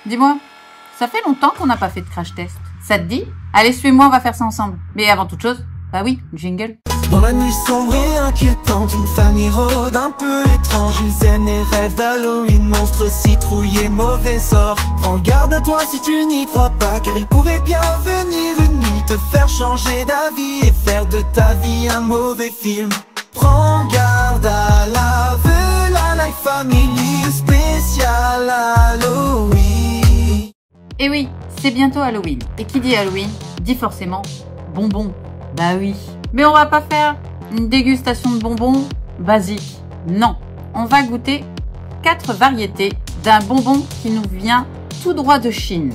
Dis-moi, ça fait longtemps qu'on n'a pas fait de crash test. Ça te dit? Allez, suis-moi, on va faire ça ensemble. Mais avant toute chose, bah oui, jingle. Dans la nuit sombre et inquiétante, une famille rôde un peu étrange. Ils aiment les rêves d'Halloween, monstres citrouilles et mauvais sort. Prends garde à toi si tu n'y crois pas, car il pourrait bien venir une nuit te faire changer d'avis et faire de ta vie un mauvais film. Prends garde à la vue, la Life Family spécial Halloween. Et oui, c'est bientôt Halloween. Et qui dit Halloween, dit forcément bonbons. Bah oui. Mais on va pas faire une dégustation de bonbons basique. Non, on va goûter 4 variétés d'un bonbon qui nous vient tout droit de Chine.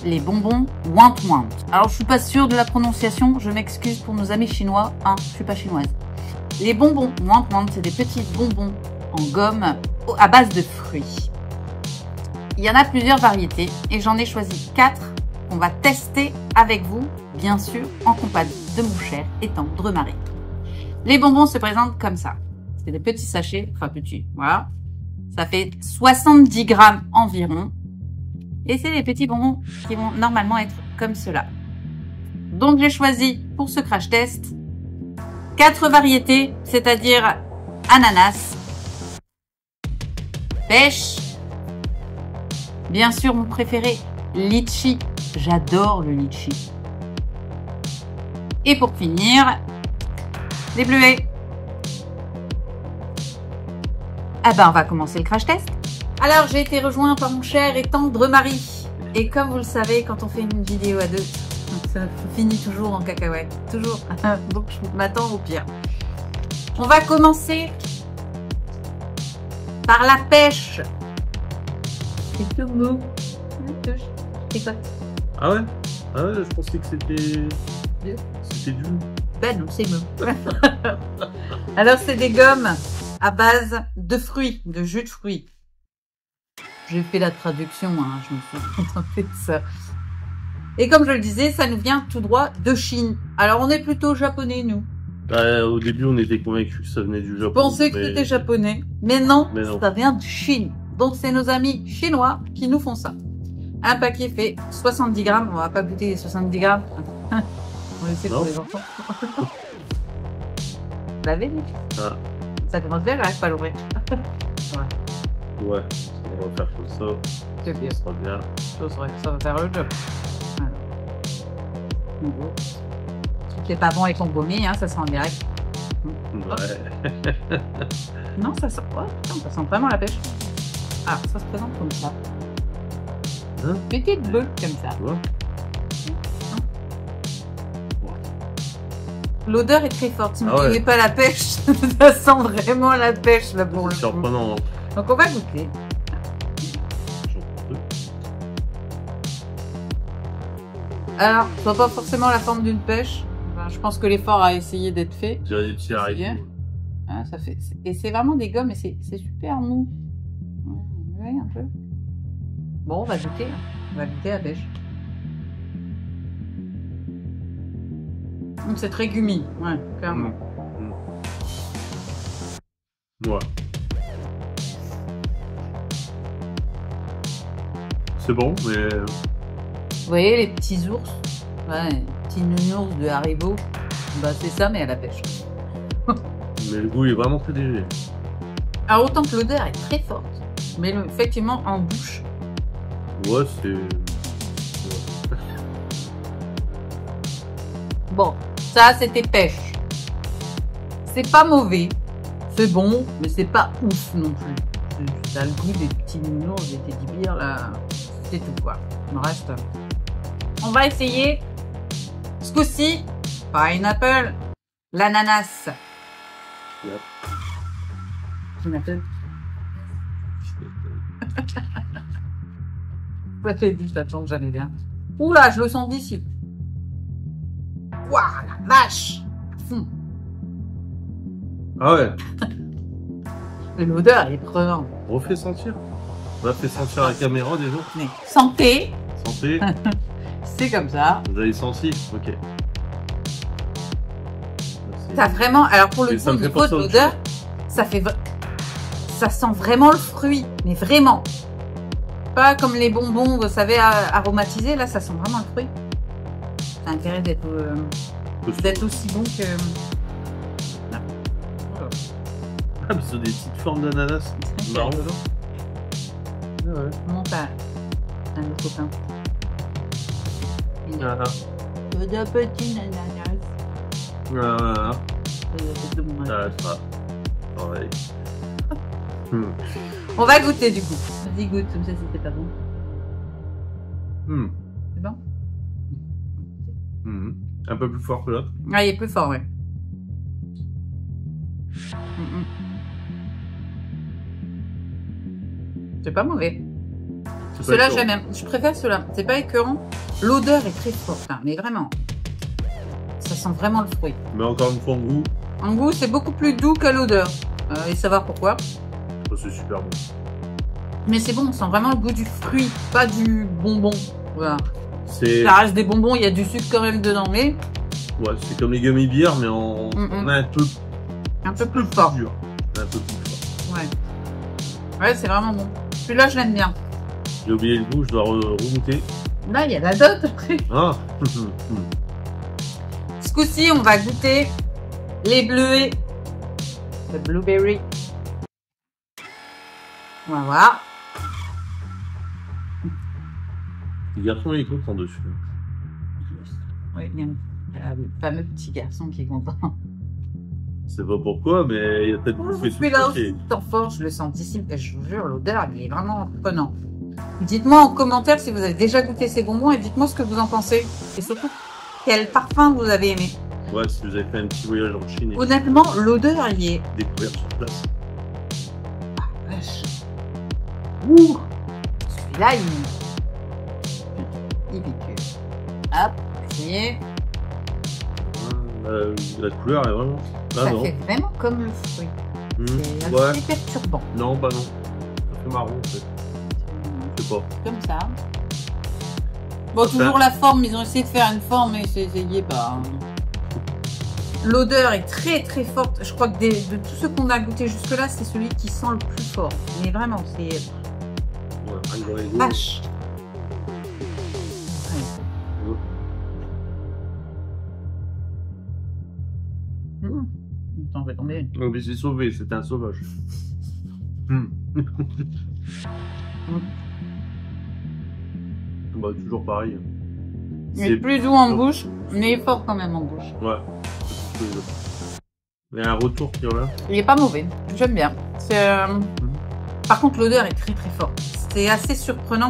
Les bonbons Want Want. Alors je suis pas sûre de la prononciation, je m'excuse pour nos amis chinois, hein, je suis pas chinoise. Les bonbons Want Want, c'est des petits bonbons en gomme à base de fruits. Il y en a plusieurs variétés et j'en ai choisi 4 qu'on va tester avec vous, bien sûr, en compagnie de mon cher et tendre mari. Les bonbons se présentent comme ça. C'est des petits sachets, enfin petits, voilà. Ça fait 70 grammes environ. Et c'est des petits bonbons qui vont normalement être comme cela. Donc j'ai choisi pour ce crash test 4 variétés, c'est-à-dire ananas, pêche, bien sûr mon préféré, litchi. J'adore le litchi. Et pour finir, les bleuets. Ah ben on va commencer le crash test. Alors j'ai été rejoint par mon cher et tendre mari. Et comme vous le savez, quand on fait une vidéo à deux, ça finit toujours en cacahuète. Toujours. Donc je m'attends au pire. On va commencer par la pêche. C'est tout mou. C'est quoi? Ah ouais? Ah ouais, je pensais que c'était... C'était du... Ben non, c'est mou. Alors c'est des gommes à base de fruits, de jus de fruits. J'ai fait la traduction, hein, je me suis contentée de ça. Et comme je le disais, ça nous vient tout droit de Chine. Alors on est plutôt japonais, nous. Bah, au début, on était convaincus que ça venait du Japon. Je pensais que c'était japonais. Mais non, ça vient de Chine. Donc c'est nos amis chinois qui nous font ça. Un paquet fait 70 grammes. On va pas goûter les 70 grammes. On va laisser pour les enfants. Vous l'avez dit? Ah. Ça commence bien, j'arrive pas à l'ouvrir. Ouais, on va faire comme ça. C'est bien. Ça sera bien. Ça va faire le job. Voilà. Ce qui est pas bon avec ton baumier, hein, ça sent en direct. Ouais. Non, ça sent quoi? Ça sent vraiment la pêche. Alors, ça se présente comme ça. Hein? Petite bulle comme ça. Ouais. L'odeur est très forte. Si vous ne ouais. trouvez pas la pêche, ça sent vraiment la pêche là pour le C'est coup. surprenant. Donc on va goûter. Alors, ça n'a pas forcément la forme d'une pêche. Enfin, je pense que l'effort a essayé d'être fait. Je dirais des petits haricots. Ah, ça fait... Et c'est vraiment des gommes et c'est super mou. Ouais, un peu. Bon, on va goûter. On va goûter la pêche. C'est très gummy, ouais, clairement. Ouais. C'est bon, mais... Vous voyez les petits ours? Ouais, les petits nounours de Haribo. Bah c'est ça, mais à la pêche. Mais le goût est vraiment très léger. Alors autant que l'odeur est très forte. Mais effectivement, en bouche. Ouais, c'est... Bon, ça c'était pêche. C'est pas mauvais. C'est bon, mais c'est pas ouf non plus. Ça a le goût des petits nounours, des teddy bears là. C'est tout quoi. Le reste. On va essayer ce coup-ci, pineapple, l'ananas. Yep. Pineapple. Ça fait 10 attends, j'allais bien. Oula, je le sens d'ici. Waouh, la vache! Ah ouais. L'odeur est crevante. Refais sentir. On a fait sentir à la caméra déjà. Mais santé, Santé. c'est comme ça. Vous avez senti? Ok. T'as vraiment, alors pour le Et coup, ça au me fait niveau penser de à autre l'odeur, ça fait, ça sent vraiment le fruit, mais vraiment. Pas comme les bonbons, vous savez, aromatisés. Là, ça sent vraiment le fruit. Ça a intérêt d'être aussi bon que... Ah, mais c'est des petites formes d'ananas. C'est Marrant. rigolo. Ah ouais. Monte à un autre copain. Ah, ah. De petits ananas. Ah, ah. De mon âge. Ah, ça. Pareil. On va goûter du coup. Vas-y, goûte, comme ça c'était pas bon. C'est bon? Un peu plus fort que l'autre. Ah, il est plus fort, ouais. C'est pas mauvais. Ceux-là, j'aime bien. Je préfère ceux-là. C'est pas écœurant. L'odeur est très forte, hein, mais vraiment. Ça sent vraiment le fruit. Mais encore une fois, en goût, En goût, c'est beaucoup plus doux qu'à l'odeur. Et savoir pourquoi. c'est super bon. Mais c'est bon, on sent vraiment le goût du fruit, pas du bonbon. Voilà. C'est Ça reste des bonbons, il y a du sucre quand même dedans, mais ouais, c'est comme les gummy bears, mais en un peu plus fort. dur. Un peu plus fort. Ouais. Ouais, c'est vraiment bon. Celui-là, je l'aime bien. J'ai oublié le goût, je dois remonter. Là, il y a la dot après. Ah Ce coup-ci, on va goûter les bleuets. Le blueberry. On va voir. Le garçon, il est content dessus. Oui, il y a le fameux petit garçon qui est content. Je sais pas pourquoi, mais il y a peut-être bouffé tout Celui-là ça. aussi, tant fort, je le sens d'ici, je vous jure, l'odeur, il est vraiment prenant. Dites-moi en commentaire si vous avez déjà goûté ces bonbons et dites-moi ce que vous en pensez. Et surtout, quel parfum vous avez aimé. Ouais, si vous avez fait un petit voyage en Chine et Honnêtement, l'odeur, il est... découvert sur place. Vache. Ouh. Celui-là, il pique. Hop, essayez. La couleur est vraiment... Ah Ça non. fait vraiment comme le fruit. C'est Ouais. assez perturbant. Non, bah non. Ça fait marron en fait. Je sais pas. Comme ça. Bon, toujours la forme, ils ont essayé de faire une forme, mais c'est pas. L'odeur est très très forte. Je crois que de tous ceux qu'on a goûté jusque-là, c'est celui qui sent le plus fort. Mais vraiment, c'est Ouais, un gros ego. vache. Attends, je vais tomber. Non, mais c'est sauvé, c'était un sauvage. Bah, toujours pareil. Il est plus doux en bouche, mais fort quand même en bouche. Ouais. Il y a un retour qui revient. Il est pas mauvais, j'aime bien. Par contre, l'odeur est très très forte. C'est assez surprenant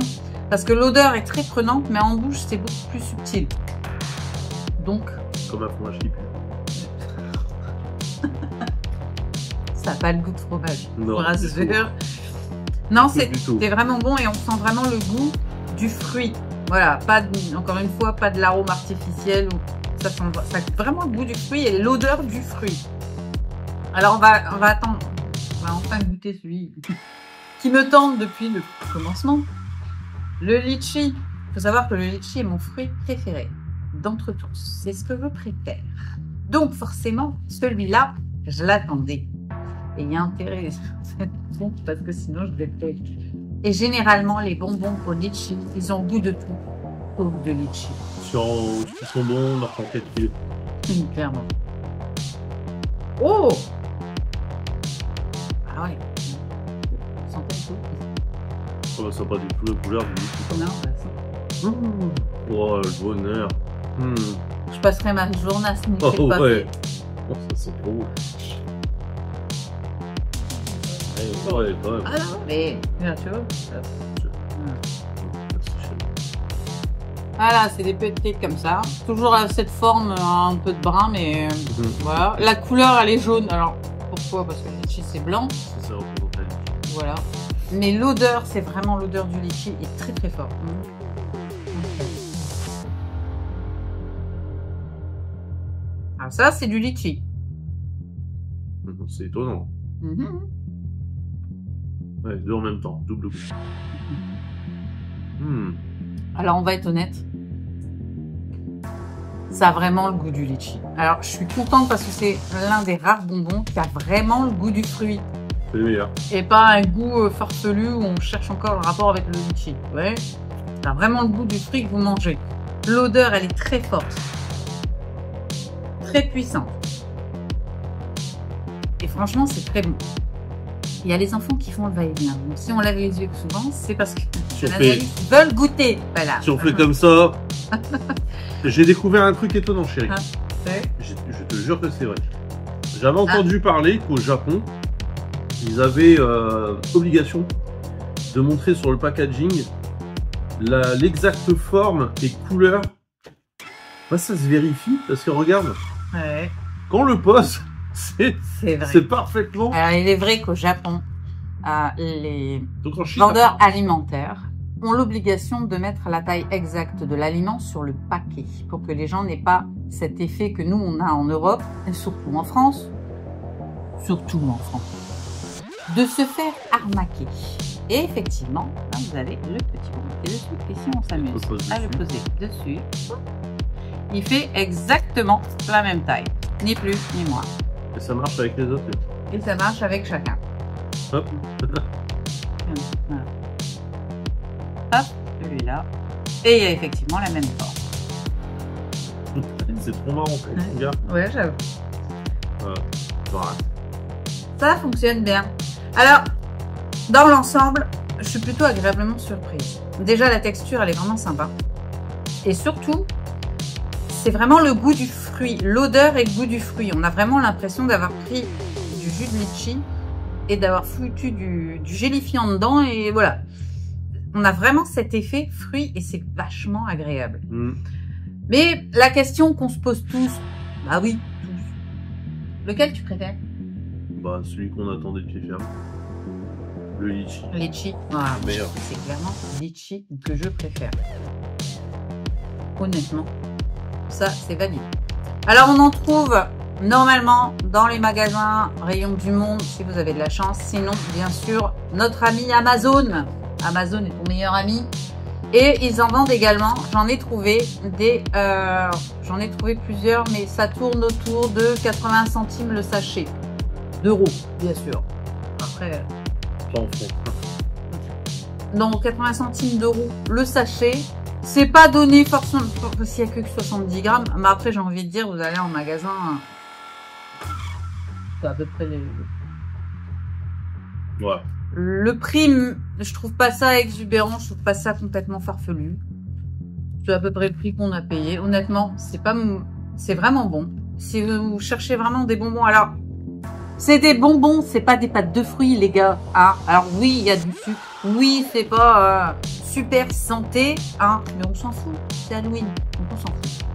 parce que l'odeur est très prenante, mais en bouche, c'est beaucoup plus subtil. Donc, Comme un fromage qui pue. ça n'a pas le goût de fromage. Non, Je vous du rassure. Non, Pas du tout. c'est vraiment bon et on sent vraiment le goût du fruit. Voilà, encore une fois, pas de l'arôme artificiel. Ça sent vraiment le goût du fruit et l'odeur du fruit. Alors, on va attendre. On va enfin goûter celui qui me tente depuis le commencement. Le litchi. Il faut savoir que le litchi est mon fruit préféré d'entre tous. C'est ce que je préfère. Donc, forcément, celui-là, je l'attendais. Et il y a intérêt, bon, parce que sinon je vais peut-être. Et généralement, les bonbons au litchi, ils ont goût de tout, sauf de litchi. Sur ce qui sont bons, leur conquête qui Clairement. Oh! Ah ouais. Sentez le ça sent pas du tout la couleur du tout. Non, bah, ça. Oh, le bonheur. Je passerai ma journée à sniffer Oh le papier. ouais. Oh, ça sent trop beau. Ouais, quand même. Ah non, mais bien, tu vois. Voilà, c'est des petites comme ça. Toujours cette forme, un peu de brun, mais voilà. La couleur, elle est jaune. Alors, pourquoi? Parce que le litchi, c'est blanc. Ça, c'est représenté. Voilà. Mais l'odeur, c'est vraiment l'odeur du litchi est très très forte. Alors ça, c'est du litchi. C'est étonnant. Ouais, deux en même temps, double goût. Alors, on va être honnête. Ça a vraiment le goût du litchi. Alors, je suis contente parce que c'est l'un des rares bonbons qui a vraiment le goût du fruit. C'est le meilleur. Et pas un goût farfelu où on cherche encore le rapport avec le litchi. Ouais. C'est vraiment le goût du fruit que vous mangez. L'odeur, elle est très forte. Très puissante. Et franchement, c'est très bon. Il y a les enfants qui font le va-et-vient. Donc si on lave les yeux souvent, c'est parce que les analystes veulent goûter. Voilà. Si on fait comme ça... J'ai découvert un truc étonnant, chérie. Ah, Je te jure que c'est vrai. J'avais entendu parler qu'au Japon, ils avaient obligation de montrer sur le packaging l'exacte forme et couleur. Bah, ça se vérifie parce que regarde, ouais. quand on le pose, c'est parfaitement. Alors il est vrai qu'au Japon, les Donc, en Chine, vendeurs alimentaires ont l'obligation de mettre la taille exacte de l'aliment sur le paquet pour que les gens n'aient pas cet effet que nous on a en Europe et surtout en France, de se faire arnaquer. Et effectivement, là vous avez le petit bon qui est dessus et si on s'amuse à le poser dessus, il fait exactement la même taille, ni plus ni moins. Et ça marche avec les autres. Et ça marche avec chacun. Hop. Voilà. Hop, celui-là. Et il y a effectivement la même forme. C'est trop marrant, regarde. Ouais, j'avoue. Voilà. Ça fonctionne bien. Alors, dans l'ensemble, je suis plutôt agréablement surprise. Déjà, la texture, elle est vraiment sympa. Et surtout, c'est vraiment le goût du fruit. L'odeur et le goût du fruit. On a vraiment l'impression d'avoir pris du jus de litchi et d'avoir foutu du gélifiant dedans. Et voilà. On a vraiment cet effet fruit et c'est vachement agréable. Mais la question qu'on se pose tous, bah oui, tous. Lequel tu préfères? Bah, celui qu'on attendait de pied ferme. Le litchi. Litchi. Meilleur. C'est clairement litchi que je préfère. Honnêtement, ça c'est valide. Alors on en trouve normalement dans les magasins Rayon du Monde si vous avez de la chance. Sinon, bien sûr, notre ami Amazon. Amazon est ton meilleur ami. Et ils en vendent également. J'en ai trouvé plusieurs, mais ça tourne autour de 80 centimes le sachet. D'euros, bien sûr. Après. Pas en fond. Non, 80 centimes d'euros le sachet. C'est pas donné forcément s'il n'y a que 70 grammes. Mais après, j'ai envie de dire, vous allez en magasin. C'est à peu près les. Ouais. Le prix, je trouve pas ça exubérant, je trouve pas ça complètement farfelu. C'est à peu près le prix qu'on a payé. Honnêtement, c'est vraiment bon. Si vous cherchez vraiment des bonbons, alors c'est des bonbons, c'est pas des pâtes de fruits, les gars. Hein. Alors oui, il y a du sucre. Oui, c'est pas super santé, hein, mais on s'en fout. C'est Halloween, donc on s'en fout.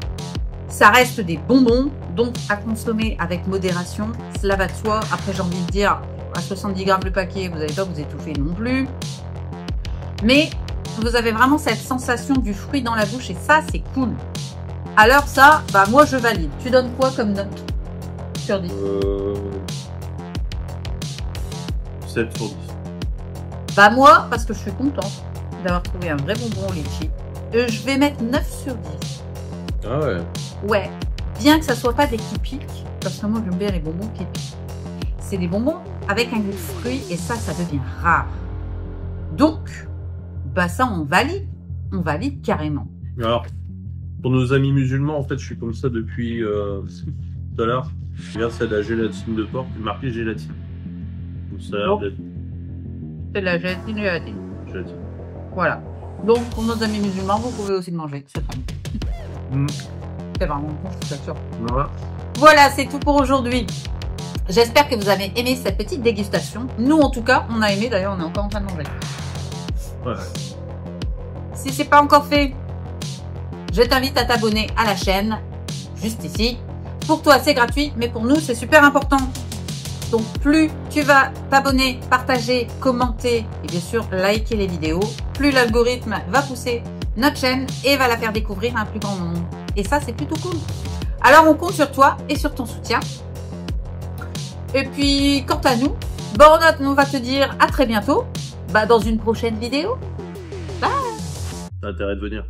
Ça reste des bonbons, donc à consommer avec modération. Cela va de soi. Après, j'ai envie de dire. À 70 grammes le paquet, vous n'allez pas vous étouffer non plus. Mais vous avez vraiment cette sensation du fruit dans la bouche et ça, c'est cool. Alors ça, bah moi je valide. Tu donnes quoi comme note sur 10 7 sur 10. Bah moi, parce que je suis contente d'avoir trouvé un vrai bonbon au litchi, je vais mettre 9 sur 10. Ah ouais. Ouais, bien que ça soit pas des qui piquent, parce que moi j'aime bien les bonbons qui piquent. C'est des bonbons avec un goût de fruit et ça devient rare. Donc, bah ça on valide carrément. Alors, pour nos amis musulmans, en fait, je suis comme ça depuis tout à l'heure. Regarde, c'est de la gélatine de porc, marqué gélatine. Donc, ça a l'air d'être. C'est de la gélatine. Gélatine. Voilà. Donc, pour nos amis musulmans, vous pouvez aussi le manger. C'est très bon. C'est vraiment bon, je suis sûre. Voilà, c'est tout pour aujourd'hui. J'espère que vous avez aimé cette petite dégustation. Nous, en tout cas, on a aimé. D'ailleurs, on est encore en train de manger. Ouais. Si c'est pas encore fait, je t'invite à t'abonner à la chaîne, juste ici. Pour toi, c'est gratuit, mais pour nous, c'est super important. Donc, plus tu vas t'abonner, partager, commenter et bien sûr, liker les vidéos, plus l'algorithme va pousser notre chaîne et va la faire découvrir à un plus grand nombre. Et ça, c'est plutôt cool. Alors, on compte sur toi et sur ton soutien. Et puis, quant à nous, on va te dire à très bientôt dans une prochaine vidéo. Bye. T'as intérêt de venir.